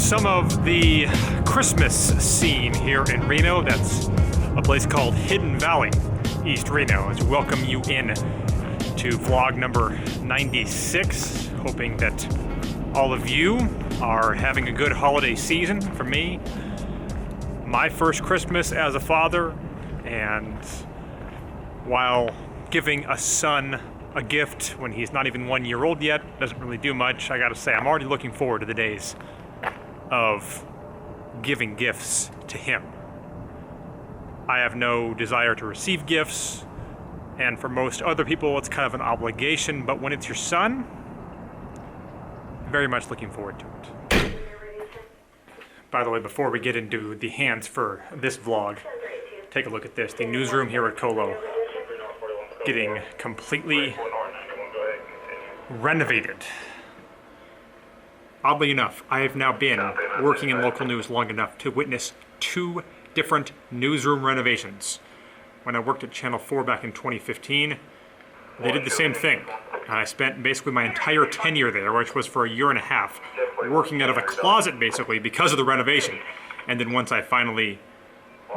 some of the Christmas scene here in Reno. That's a place called Hidden Valley, East Reno. As we welcome you in to vlog number 96. Hoping that all of you are having a good holiday season. For me, my first Christmas as a father, and while giving a son a gift when he's not even 1 year old yet doesn't really do much, I gotta say I'm already looking forward to the days of giving gifts to him. I have no desire to receive gifts, and for most other people it's kind of an obligation, but when it's your son, very much looking forward to it. By the way, before we get into the hands for this vlog, take a look at this. The newsroom here at Colo getting completely renovated. Oddly enough, I have now been working in local news long enough to witness two different newsroom renovations. When I worked at Channel 4 back in 2015, they did the same thing. And I spent basically my entire tenure there, which was for a year and a half, working out of a closet basically because of the renovation. And then once I finally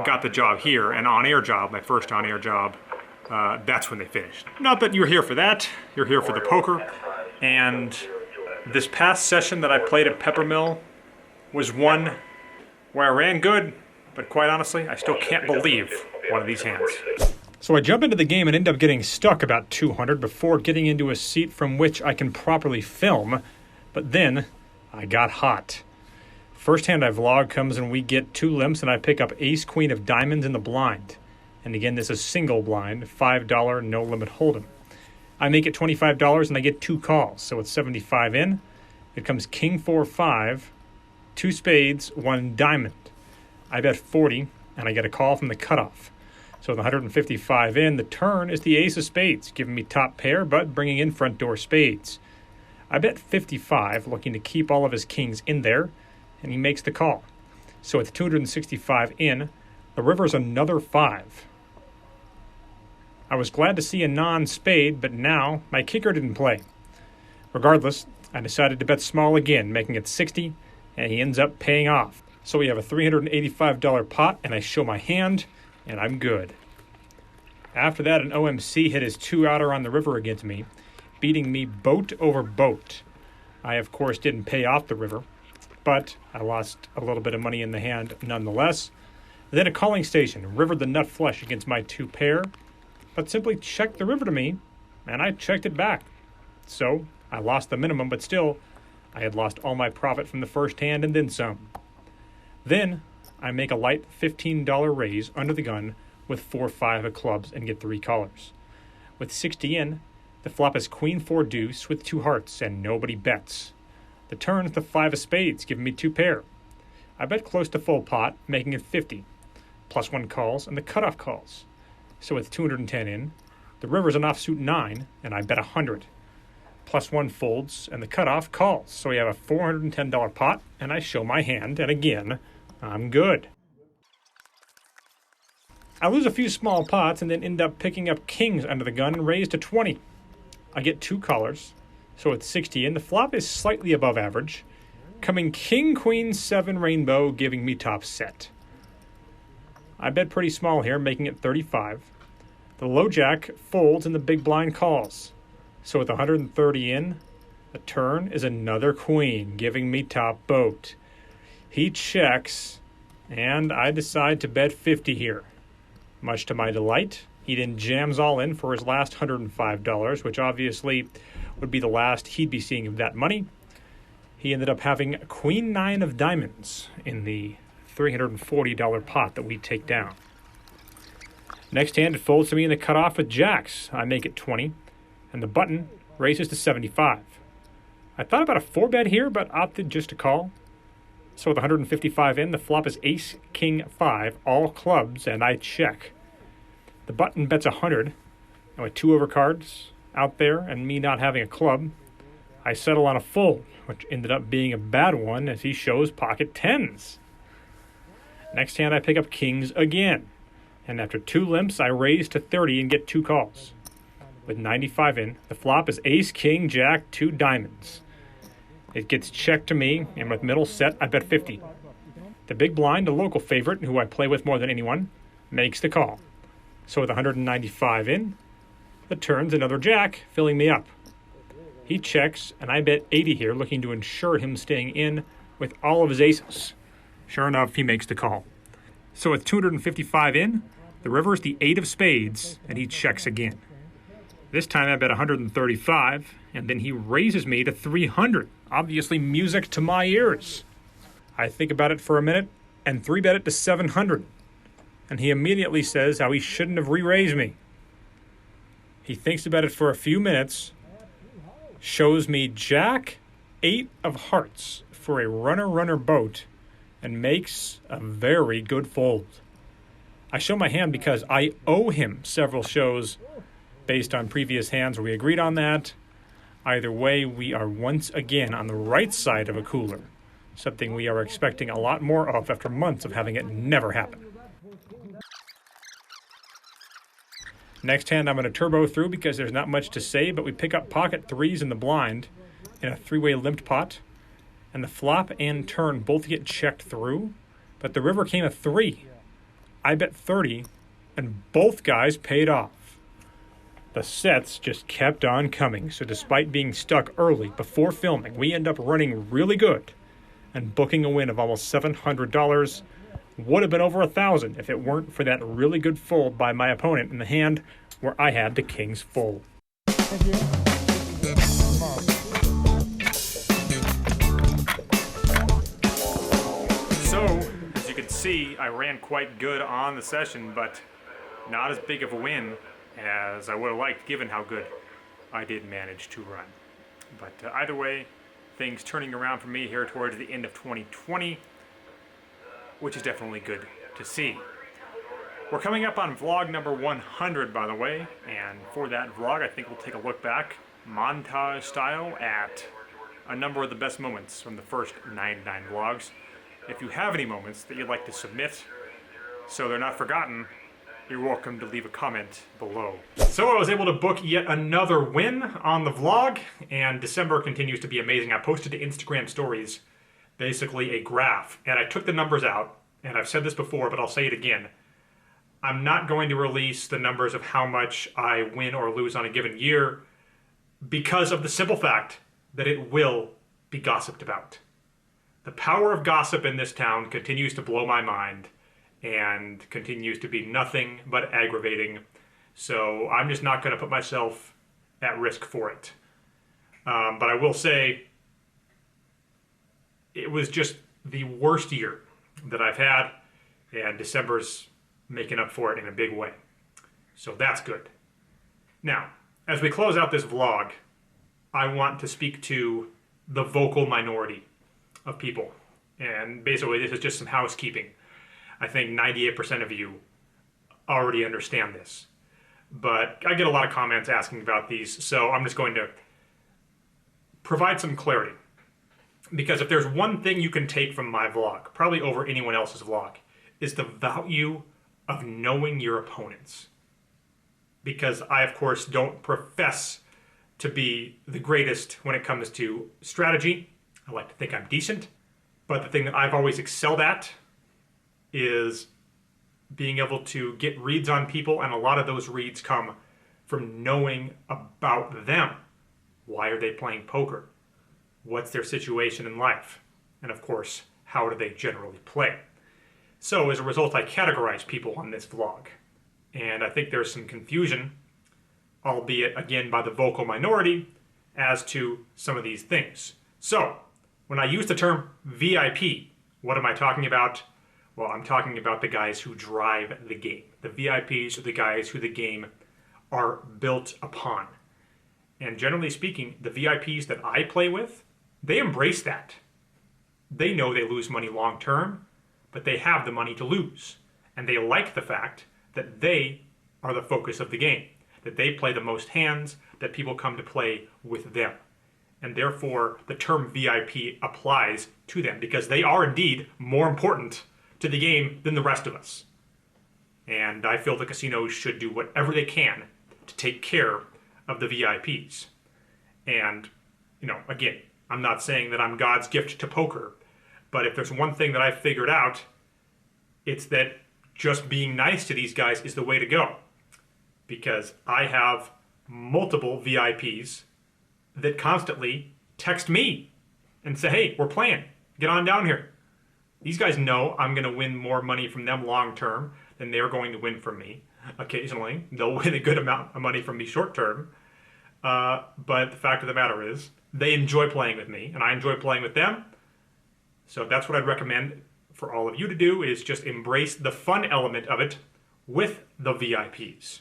got the job here, an on-air job, my first on-air job, that's when they finished. Not that you're here for that, you're here for the poker. And this past session that I played at Peppermill was one where I ran good, but quite honestly, I still can't believe one of these hands. So I jump into the game and end up getting stuck about 200 before getting into a seat from which I can properly film, but then I got hot. First hand I vlog comes and we get two limps and I pick up ace queen of diamonds in the blind. And again, this is single blind, $5 no limit hold'em. I make it $25 and I get two calls. So with 75 in, it comes king 4-5, two spades, one diamond. I bet 40 and I get a call from the cutoff. So with 155 in, the turn is the ace of spades, giving me top pair but bringing in front door spades. I bet 55, looking to keep all of his kings in there, and he makes the call. So with 265 in, the river's another 5. I was glad to see a non-spade, but now my kicker didn't play. Regardless, I decided to bet small again, making it 60, and he ends up paying off. So we have a $385 pot, and I show my hand, and I'm good. After that, an OMC hit his 2-outer on the river against me, beating me boat over boat. I, of course, didn't pay off the river, but I lost a little bit of money in the hand nonetheless. Then a calling station rivered the nut flush against my 2 pair, but simply checked the river to me, and I checked it back. So I lost the minimum, but still, I had lost all my profit from the first hand and then some. Then I make a light $15 raise under the gun with 4-5 of clubs and get 3 callers. With 60 in, the flop is queen 4 deuce with 2 hearts and nobody bets. The turn is the 5 of spades, giving me 2 pair. I bet close to full pot, making it 50. Plus 1 calls and the cutoff calls. So with 210 in, the river's an offsuit 9 and I bet 100. Plus 1 folds and the cutoff calls. So we have a $410 pot and I show my hand, and again, I'm good. I lose a few small pots and then end up picking up kings under the gun and raise to 20. I get 2 callers, so with 60 in, the flop is slightly above average, coming king, queen, 7 rainbow, giving me top set. I bet pretty small here, making it 35. The low jack folds and the big blind calls. So with 130 in, the turn is another queen, giving me top boat. He checks, and I decide to bet 50 here. Much to my delight, he then jams all in for his last $105, which obviously would be the last he'd be seeing of that money. He ended up having queen 9 of diamonds in the $340 pot that we take down. Next hand, it folds to me in the cutoff with jacks. I make it 20, and the button raises to 75. I thought about a 4-bet here, but opted just to call. So with 155 in, the flop is ace, king, 5, all clubs, and I check. The button bets 100, and with 2 overcards out there and me not having a club, I settle on a fold, which ended up being a bad one as he shows pocket 10s. Next hand, I pick up kings again, and after 2 limps, I raise to 30 and get 2 calls. With 95 in, the flop is ace, king, jack, 2 diamonds. It gets checked to me, and with middle set, I bet 50. The big blind, a local favorite who I play with more than anyone, makes the call. So with 195 in, the turn's another jack, filling me up. He checks, and I bet 80 here, looking to ensure him staying in with all of his aces. Sure enough, he makes the call. So with 255 in, the river's the 8 of spades, and he checks again. This time I bet 135, and then he raises me to 300. Obviously music to my ears. I think about it for a minute, and 3-bet it to 700. And he immediately says how he shouldn't have re-raised me. He thinks about it for a few minutes, shows me jack 8 of hearts for a runner-runner boat, and makes a very good fold. I show my hand because I owe him several shows based on previous hands where we agreed on that. Either way, we are once again on the right side of a cooler, something we are expecting a lot more of after months of having it never happen. Next hand I'm going to turbo through because there's not much to say, but we pick up pocket threes in the blind in a three-way limped pot, and the flop and turn both get checked through, but the river came a 3. I bet 30, and both guys paid off. The sets just kept on coming, so despite being stuck early before filming, we end up running really good and booking a win of almost $700. Would have been over $1,000 if it weren't for that really good fold by my opponent in the hand where I had the kings full. So, as you can see, I ran quite good on the session, but not as big of a win as I would have liked given how good I did manage to run. But either way, things turning around for me here towards the end of 2020, which is definitely good to see. We're coming up on vlog number 100, by the way, and for that vlog, I think we'll take a look back, montage style, at a number of the best moments from the first 99 vlogs. If you have any moments that you'd like to submit so they're not forgotten, you're welcome to leave a comment below. So I was able to book yet another win on the vlog, and December continues to be amazing. I posted to Instagram stories basically a graph, and I took the numbers out, and I've said this before, but I'll say it again. I'm not going to release the numbers of how much I win or lose on a given year because of the simple fact that it will be gossiped about. The power of gossip in this town continues to blow my mind and continues to be nothing but aggravating. So I'm just not going to put myself at risk for it. But I will say it was just the worst year that I've had, and December's making up for it in a big way. So that's good. Now, as we close out this vlog, I want to speak to the vocal minority of people. And basically, this is just some housekeeping. I think 98% of you already understand this. But I get a lot of comments asking about these, so I'm just going to provide some clarity. Because if there's one thing you can take from my vlog, probably over anyone else's vlog, is the value of knowing your opponents. Because I, of course, don't profess to be the greatest when it comes to strategy. I like to think I'm decent. But the thing that I've always excelled at is being able to get reads on people, and a lot of those reads come from knowing about them. Why are they playing poker? What's their situation in life? And of course, how do they generally play? So as a result, I categorize people on this vlog. And I think there's some confusion, albeit again by the vocal minority, as to some of these things. So when I use the term VIP, what am I talking about? Well, I'm talking about the guys who drive the game. The VIPs are the guys who the game are built upon. And generally speaking, the VIPs that I play with, they embrace that. They know they lose money long term, but they have the money to lose. And they like the fact that they are the focus of the game, that they play the most hands, that people come to play with them. And therefore, the term VIP applies to them because they are indeed more important to the game than the rest of us. And I feel the casinos should do whatever they can to take care of the VIPs. And, again, I'm not saying that I'm God's gift to poker, but if there's one thing that I've figured out, it's that just being nice to these guys is the way to go. Because I have multiple VIPs that constantly text me and say, hey, we're playing. Get on down here. These guys know I'm going to win more money from them long term than they're going to win from me. Occasionally, they'll win a good amount of money from me short term. But the fact of the matter is, they enjoy playing with me, and I enjoy playing with them. So that's what I'd recommend for all of you to do, is just embrace the fun element of it with the VIPs.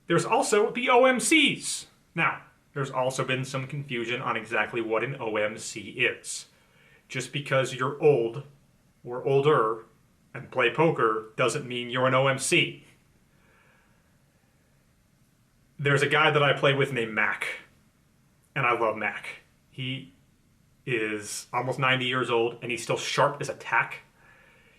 There's also the OMCs. Now, there's also been some confusion on exactly what an OMC is. Just because you're old or older and play poker doesn't mean you're an OMC. There's a guy that I play with named Mac, and I love Mac. He is almost 90 years old, and he's still sharp as a tack.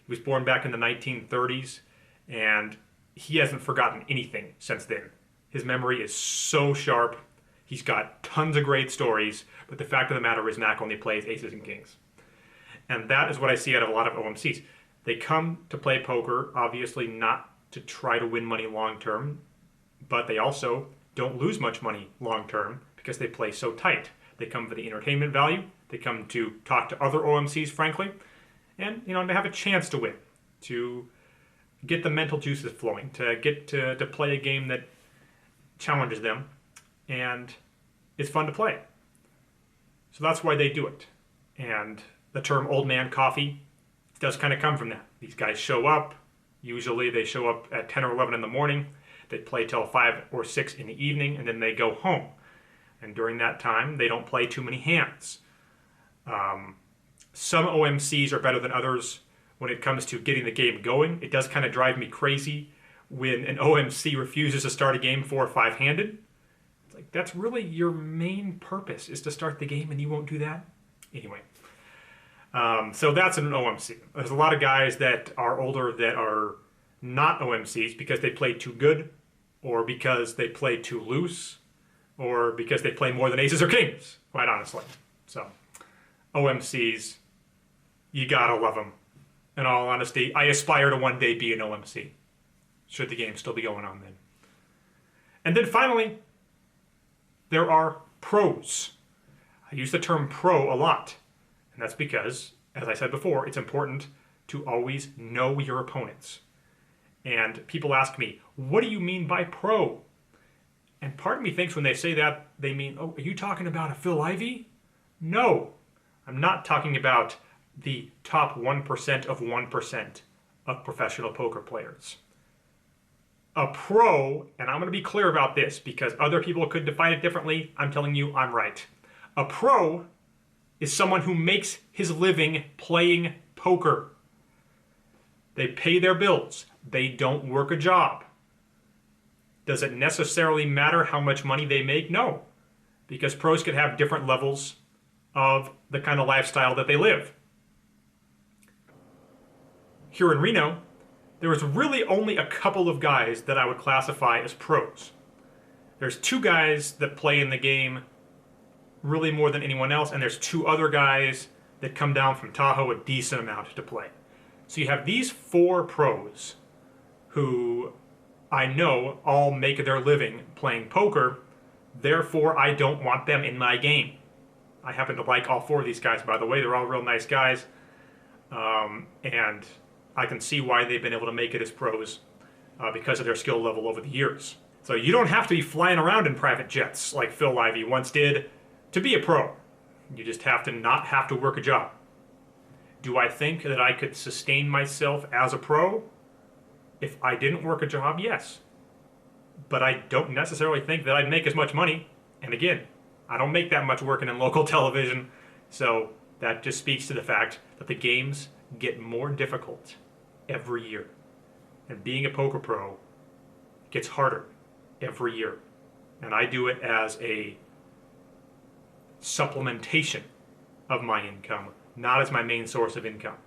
He was born back in the 1930s, and he hasn't forgotten anything since then. His memory is so sharp. He's got tons of great stories, but the fact of the matter is Mac only plays aces and kings. And that is what I see out of a lot of OMCs. They come to play poker, obviously not to try to win money long term, but they also don't lose much money long term because they play so tight. They come for the entertainment value. They come to talk to other OMCs, frankly, and to have a chance to win, to get the mental juices flowing, to get to play a game that challenges them and is fun to play. So that's why they do it. And the term old man coffee does kind of come from that. These guys show up. Usually they show up at 10 or 11 in the morning. They play till 5 or 6 in the evening, and then they go home. And during that time, they don't play too many hands. Some OMCs are better than others when it comes to getting the game going. It does kind of drive me crazy when an OMC refuses to start a game 4 or 5-handed. It's like, that's really your main purpose, is to start the game, and you won't do that? Anyway. So that's an OMC. There's a lot of guys that are older that are not OMCs because they play too good, or because they play too loose, or because they play more than aces or kings, quite honestly. So, OMCs, you gotta love them. In all honesty, I aspire to one day be an OMC, should the game still be going on then. And then finally, there are pros. I use the term pro a lot, and that's because, as I said before, it's important to always know your opponents. And people ask me, what do you mean by pro? And part of me thinks when they say that, they mean, oh, are you talking about a Phil Ivey? No, I'm not talking about the top 1% of 1% of professional poker players. A pro, and I'm going to be clear about this because other people could define it differently, I'm telling you I'm right. A pro is someone who makes his living playing poker. They pay their bills. They don't work a job. Does it necessarily matter how much money they make? No, because pros could have different levels of the kind of lifestyle that they live. Here in Reno, there was really only a couple of guys that I would classify as pros. There's 2 guys that play in the game really more than anyone else, and there's 2 other guys that come down from Tahoe a decent amount to play. So you have these 4 pros who I know all make their living playing poker, therefore I don't want them in my game. I happen to like all 4 of these guys, by the way. They're all real nice guys, and I can see why they've been able to make it as pros because of their skill level over the years. So you don't have to be flying around in private jets like Phil Ivey once did to be a pro. You just have to not have to work a job. Do I think that I could sustain myself as a pro if I didn't work a job? Yes. But I don't necessarily think that I'd make as much money. And again, I don't make that much working in local television. So that just speaks to the fact that the games get more difficult every year. And being a poker pro gets harder every year. And I do it as a supplementation of my income, not as my main source of income.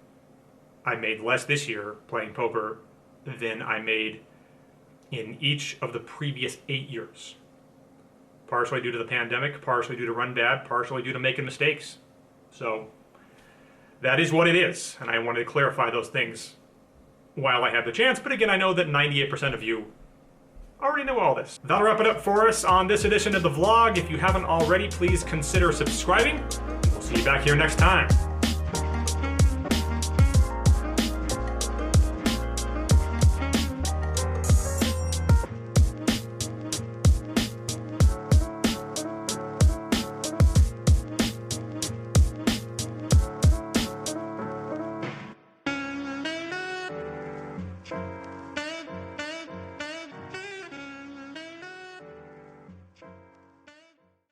I made less this year playing poker than I made in each of the previous 8 years. Partially due to the pandemic, partially due to run bad, partially due to making mistakes. So that is what it is, and I wanted to clarify those things while I had the chance. But again, I know that 98% of you already know all this. That'll wrap it up for us on this edition of the vlog. If you haven't already, please consider subscribing. We'll see you back here next time.